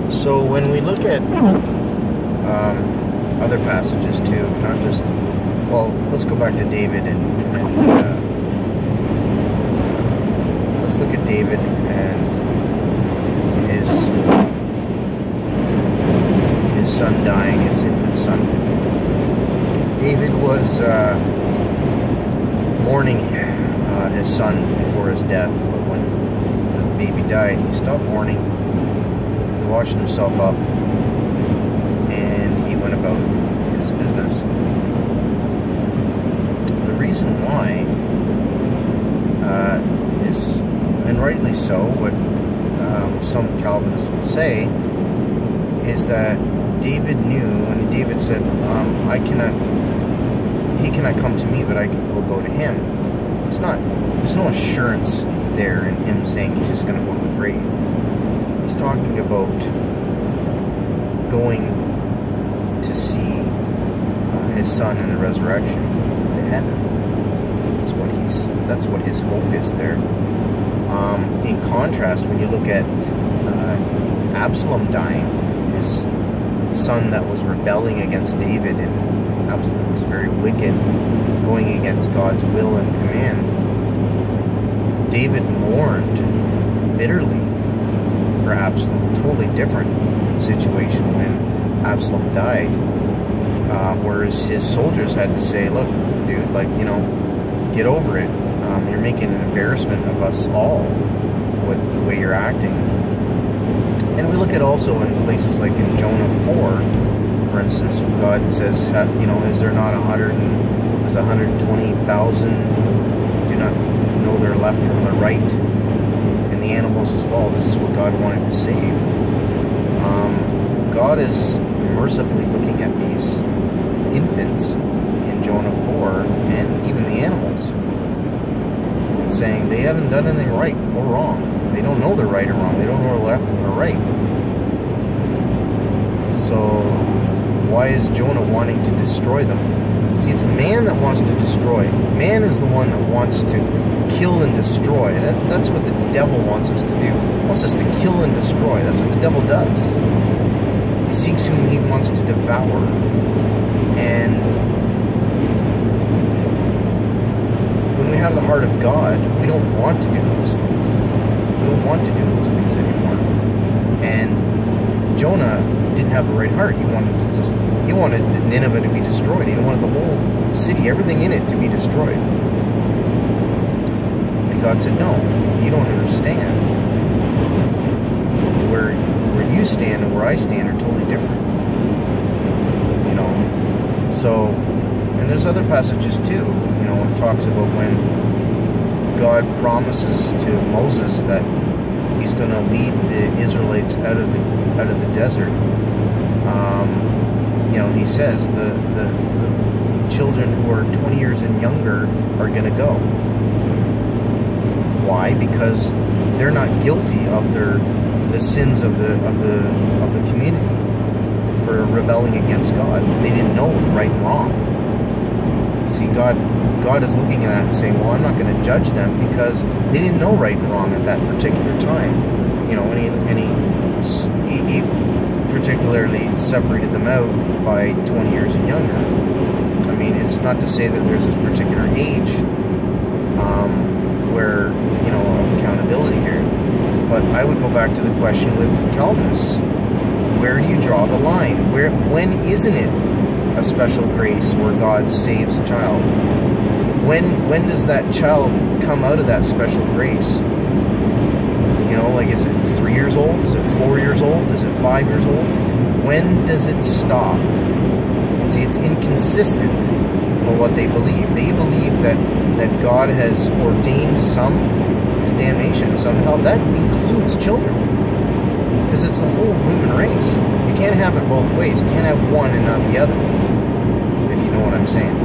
So when we look at other passages too, not just, well, let's go back to David and let's look at David and his son dying, his infant son. David was mourning his son before his death, but when the baby died, he stopped mourning. He washed himself up and he went about his business. The reason why is, and rightly so, what some Calvinists would say is that David knew when David said, he cannot come to me, but I will go to him. There's no assurance there in him saying he's just going to go to the grave. He's talking about going to see his son in the resurrection to heaven. That's what his hope is there. In contrast, when you look at Absalom dying, his son that was rebelling against David, and Absalom was very wicked, going against God's will and command. David mourned bitterly for Absalom. Totally different situation when Absalom died, whereas his soldiers had to say, look, dude, get over it. You're making an embarrassment of us all with the way you're acting. And we look at also in places like in Jonah 4, for instance, God says, is there not 120,000 do not know their left from their right, and the animals as well. This is what God wanted to save. God is mercifully looking at these infants in Jonah 4 and even the animals, saying they haven't done anything right or wrong. They don't know they're right or wrong. They don't know they're left from the right. So why is Jonah wanting to destroy them? See, it's man that wants to destroy. Man is the one that wants to kill and destroy. That's what the devil wants us to do. He wants us to kill and destroy. That's what the devil does. He seeks whom he wants to devour. And when we have the heart of God, we don't want to do those things. We don't want to do those things anymore. And Jonah didn't have the right heart. He wanted Nineveh to be destroyed. He wanted the whole city, everything in it, to be destroyed. And God said, no, you don't understand. Where you stand and where I stand are totally different. So, and there's other passages too, it talks about when God promises to Moses that he's going to lead the Israelites out of the desert. He says the children who are 20 years and younger are going to go. Why? Because they're not guilty of the sins of the community for rebelling against God. They didn't know right and wrong. See, God is looking at that and saying, well, I'm not going to judge them because they didn't know right and wrong at that particular time. And he particularly separated them out by 20 years and younger. I mean, it's not to say that there's this particular age where, of accountability here. But I would go back to the question with Calvinists. Where do you draw the line? When isn't it a special grace where God saves a child? When does that child come out of that special grace? Is it 3 years old? Is it 4 years old? Is it 5 years old? When does it stop? See, it's inconsistent for what they believe. They believe that God has ordained some to damnation, some to hell. That includes children. Because it's the whole human race. You can't have it both ways. You can't have one and not the other, if you know what I'm saying.